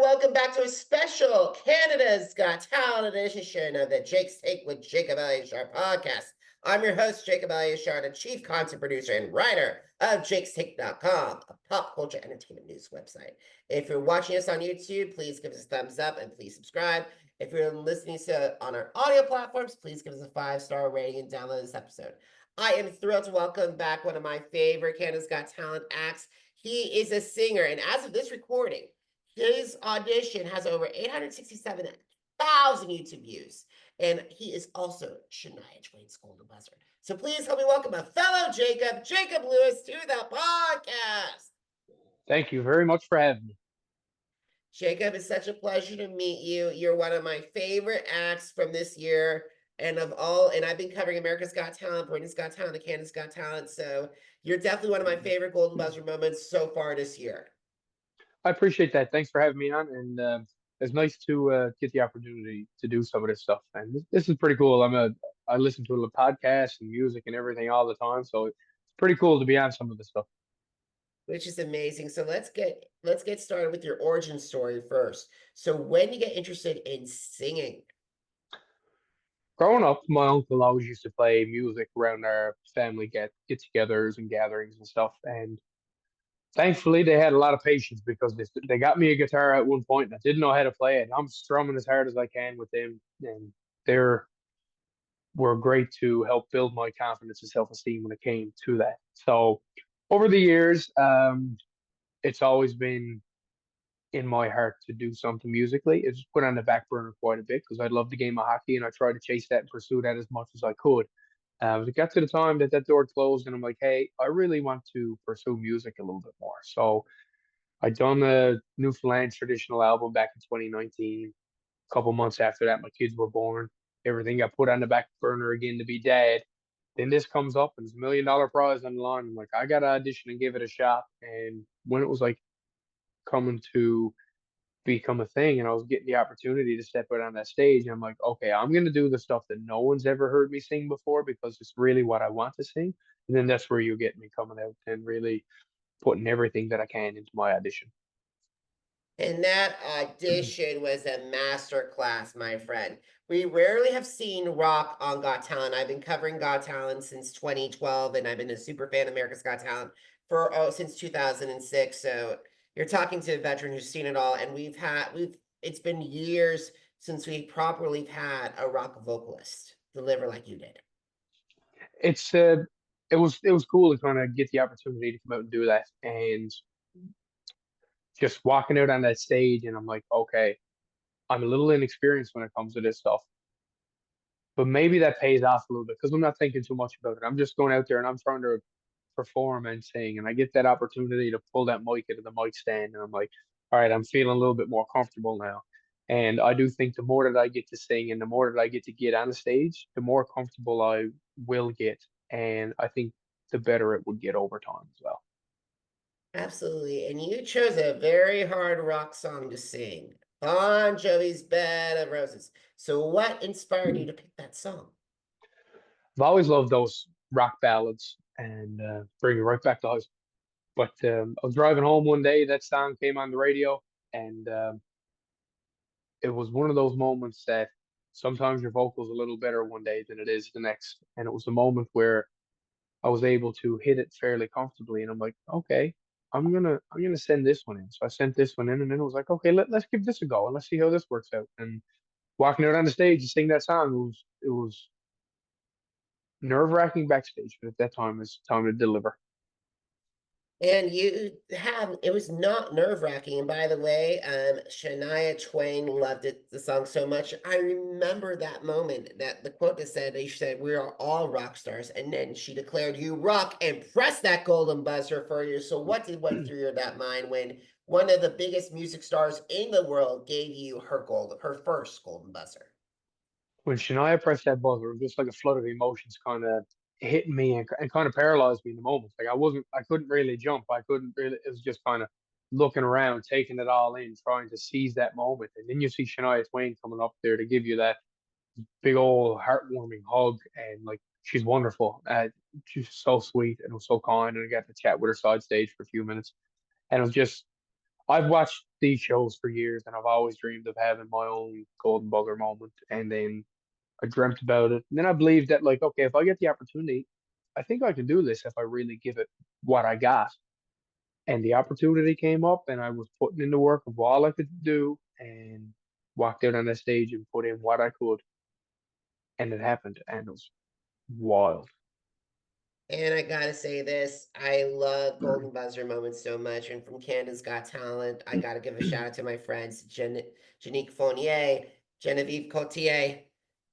welcome back to a special Canada's Got Talent edition of the Jake's Take with Jacob Elyachar Podcast. I'm your host, Jacob Elyachar, the chief content producer and writer of jakestake.com, a pop culture entertainment news website. If you're watching us on YouTube, please give us a thumbs up and please subscribe. If you're listening to on our audio platforms, please give us a 5-star rating and download this episode. I am thrilled to welcome back one of my favorite Canada's Got Talent acts. He is a singer, and as of this recording, his audition has over 867,000 YouTube views, and he is also Shania Twain's Golden Buzzer. So please help me welcome a fellow Jacob Lewis, to the podcast. Thank you very much for having me. Jacob, it's such a pleasure to meet you. You're one of my favorite acts from this year, and I've been covering America's Got Talent, Britain's Got Talent, and Canada's Got Talent. So you're definitely one of my favorite Golden Buzzer moments so far this year. I appreciate that. Thanks for having me on, and it's nice to get the opportunity to do some of this stuff. And this is pretty cool. I listen to a podcast and music and everything all the time, so it's pretty cool to be on some of this stuff. Which is amazing. So let's get started with your origin story first. So when you get interested in singing? Growing up, my uncle always used to play music around our family get-togethers and gatherings and stuff. And thankfully, they had a lot of patience because they got me a guitar at one point and I didn't know how to play it. I'm strumming as hard as I can with them, and they were great to help build my confidence and self-esteem when it came to that. So over the years, it's always been in my heart to do something musically. It's put on the back burner quite a bit because I love the game of hockey and I tried to chase that and pursue that as much as I could. It got to the time that door closed, and I'm like, hey, I really want to pursue music a little bit more. So I done a Newfoundland traditional album back in 2019. A couple months after that, my kids were born. Everything got put on the back burner again to be dad. Then this comes up and it's $1 million prize on the line. I'm like, I got to audition and give it a shot. And when it was like coming to become a thing and I was getting the opportunity to step out on that stage, and I'm like, okay, I'm going to do the stuff that no one's ever heard me sing before because it's really what I want to sing. And then that's where you get me coming out and really putting everything that I can into my audition. And that audition was a master class, my friend. We rarely have seen rock on Got Talent. I've been covering Got Talent since 2012, and I've been a super fan of America's Got Talent since 2006. So you're talking to a veteran who's seen it all, and it's been years since we properly had a rock vocalist deliver like you did. It was cool to kind of get the opportunity to come out and do that, and just walking out on that stage, and I'm like, okay, I'm a little inexperienced when it comes to this stuff, but maybe that pays off a little bit because I'm not thinking too much about it. I'm just going out there and I'm trying to perform and sing, and I get that opportunity to pull that mic into the mic stand, and I'm like, all right, I'm feeling a little bit more comfortable now. And I do think the more that I get to sing and the more that I get on the stage, the more comfortable I will get. And I think the better it would get over time as well. Absolutely. And you chose a very hard rock song to sing, Bon Jovi's Bed of Roses. So what inspired you to pick that song? I've always loved those rock ballads and bring me right back to high school. But I was driving home one day, that song came on the radio, and it was one of those moments that sometimes your vocal's a little better one day than it is the next. And it was a moment where I was able to hit it fairly comfortably, and I'm like, okay, I'm gonna send this one in. So I sent this one in, and then it was like, okay, let's give this a go and let's see how this works out. And walking out on the stage and sing that song, it was nerve-wracking backstage, but at that time it's time to deliver. And it was not nerve-wracking. And by the way, Shania Twain loved the song so much. I remember that moment, that the quote that she said, we are all rock stars. And then she declared, you rock, and pressed that golden buzzer for you. So what went through that mind when one of the biggest music stars in the world gave you her first golden buzzer? When Shania pressed that buzzer, it was just like a flood of emotions kind of hit me and kind of paralyzed me in the moment. Like I couldn't really jump. It was just kind of looking around, taking it all in, trying to seize that moment. And then you see Shania Twain coming up there to give you that big old heartwarming hug. And like, she's wonderful. She's so sweet and was so kind. And I got to chat with her side stage for a few minutes. And it was just, I've watched these shows for years, and I've always dreamed of having my own Golden Buzzer moment. And then I dreamt about it. And then I believed that, like, okay, if I get the opportunity, I think I can do this if I really give it what I got. And the opportunity came up, and I was putting in the work of all I could do, and walked out on that stage and put in what I could, and it happened, and it was wild. And I gotta say this, I love Golden Buzzer moments so much. And from Canada's Got Talent, I gotta give a shout out to my friends, Janique Fournier, Genevieve Cotier,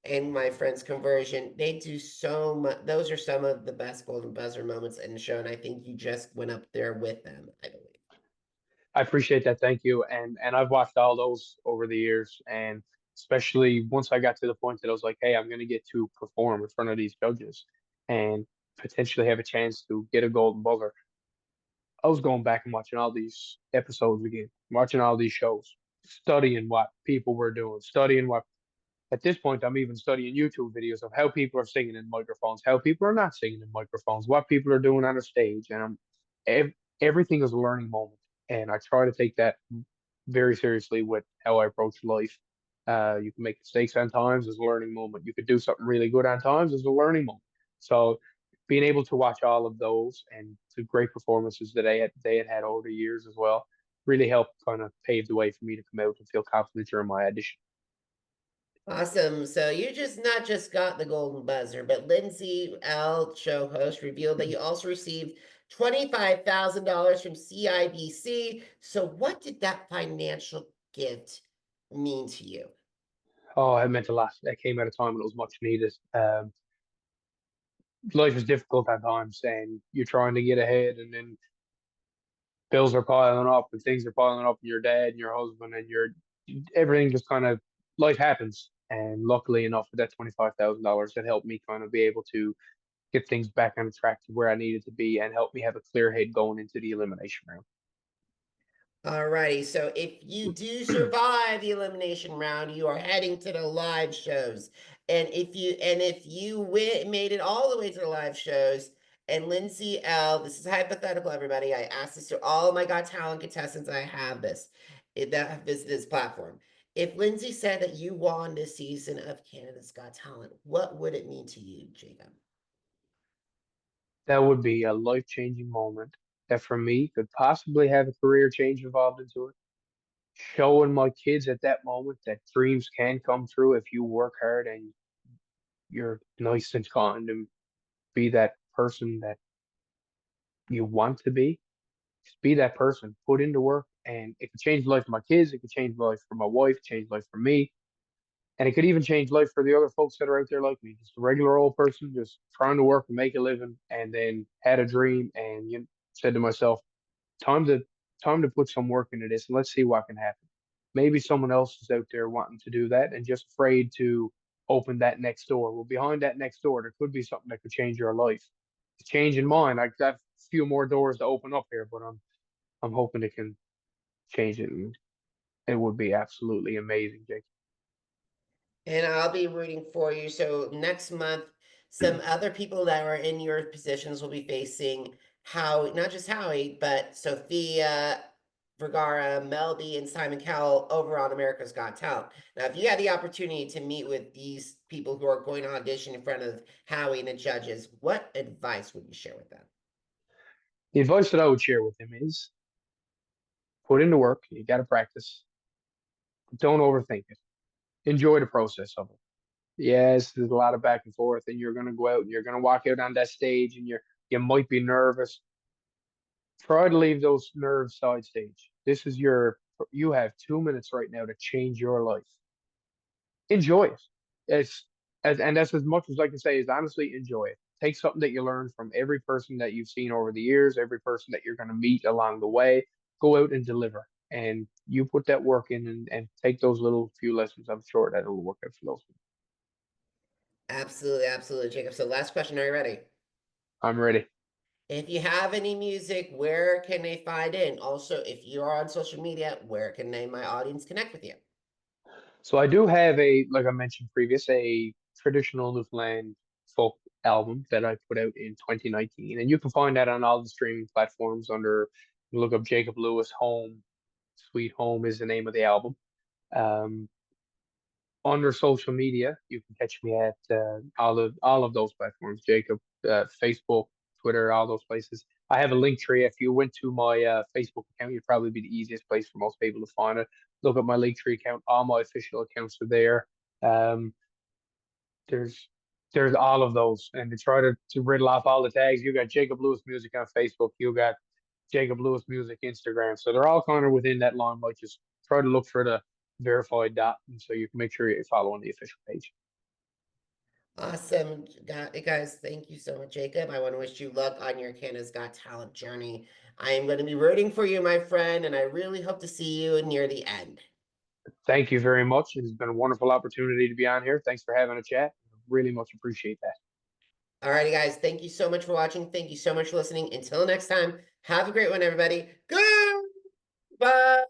and my friends Conversion. They do so much. Those are some of the best Golden Buzzer moments in the show. And I think you just went up there with them, I believe. I appreciate that. Thank you. And I've watched all those over the years, and especially once I got to the point that I was like, hey, I'm going to get to perform in front of these judges and potentially have a chance to get a Golden Buzzer. I was going back and watching all these episodes again, watching all these shows, studying what people were doing, studying what. At this point, I'm even studying YouTube videos of how people are singing in microphones, how people are not singing in microphones, what people are doing on a stage, and everything is a learning moment, and I try to take that very seriously with how I approach life. You can make mistakes on times as a learning moment. You could do something really good on times as a learning moment. So being able to watch all of those and the great performances that they had over the years as well really helped kind of pave the way for me to come out and feel confident during my audition. Awesome. So you just not just got the Golden Buzzer, but Lindsay Ell, show host, revealed that you also received $25,000 from CIBC. So what did that financial gift mean to you? Oh, it meant a lot. That came at a time when it was much needed. Life is difficult at times, and you're trying to get ahead, and then bills are piling up, and things are piling up, and your dad and your husband and your everything just kind of life happens. And luckily enough, for that $25,000, that helped me kind of be able to get things back on track to where I needed to be, and help me have a clear head going into the elimination round. Alrighty, so if you do survive the elimination round, you are heading to the live shows. And if you made it all the way to the live shows, and Lindsay L, this is hypothetical, everybody. I asked this to all of my Got Talent contestants, and I have this that have visited this platform. If Lindsay said that you won this season of Canada's Got Talent, what would it mean to you, Jacob? That would be a life changing moment that for me could possibly have a career change involved into it. Showing my kids at that moment that dreams can come true if you work hard and you're nice and kind and be that person that you want to be. Just be that person, put into work, and it could change the life of my kids. It could change the life for my wife, change life for me, and it could even change life for the other folks that are out there like me. Just a regular old person, just trying to work and make a living, and then had a dream and said to myself, time to time to put some work into this and let's see what can happen. Maybe someone else is out there wanting to do that and just afraid to open that next door. Well, behind that next door, there could be something that could change your life. It's changing mine. I got a few more doors to open up here, but I'm hoping it can change it, and it would be absolutely amazing, Jake. And I'll be rooting for you. So next month, some other people that are in your positions will be facing Howie, not just Howie, but Sophia Vergara, Melby, and Simon Cowell over on America's Got Talent. Now, if you had the opportunity to meet with these people who are going to audition in front of Howie and the judges, what advice would you share with them? The advice that I would share with him is put into work. You got to practice. Don't overthink it. Enjoy the process of it. Yes, there's a lot of back and forth, and you're going to go out and you're going to walk out on that stage, and you might be nervous. Try to leave those nerves side stage. You have 2 minutes right now to change your life. Enjoy it. It's and that's as much as I can say is honestly enjoy it. Take something that you learn from every person that you've seen over the years, every person that you're going to meet along the way. Go out and deliver. And you put that work in and take those little few lessons. I'm sure that it'll work out for those people. Absolutely, absolutely, Jacob. So last question, are you ready? I'm ready. If you have any music, where can they find it? And also, if you are on social media, where can they, my audience, connect with you? So I do have like I mentioned previous, a traditional Newfoundland folk album that I put out in 2019, and you can find that on all the streaming platforms under, you look up Jacob Lewis Home. Sweet Home is the name of the album. Um, Under social media, you can catch me at all of those platforms, Jacob, Facebook, Twitter, all those places. I have a link tree. If you went to my Facebook account, it'd probably be the easiest place for most people to find it. Look at my link tree account. All my official accounts are there. Um, there's there's all of those, and to try to riddle off all the tags, you got Jacob Lewis Music on Facebook. You got Jacob Lewis Music Instagram. So they're all kind of within that limelight. Just try to look for the verified dot, and so you can make sure you're following the official page. Awesome. Guys, thank you so much, Jacob. I want to wish you luck on your Canada's Got Talent journey. I am going to be rooting for you, my friend, and I really hope to see you near the end. Thank you very much. It's been a wonderful opportunity to be on here. Thanks for having a chat. Really much appreciate that. Alrighty, guys. Thank you so much for watching. Thank you so much for listening. Until next time, have a great one, everybody. Goodbye.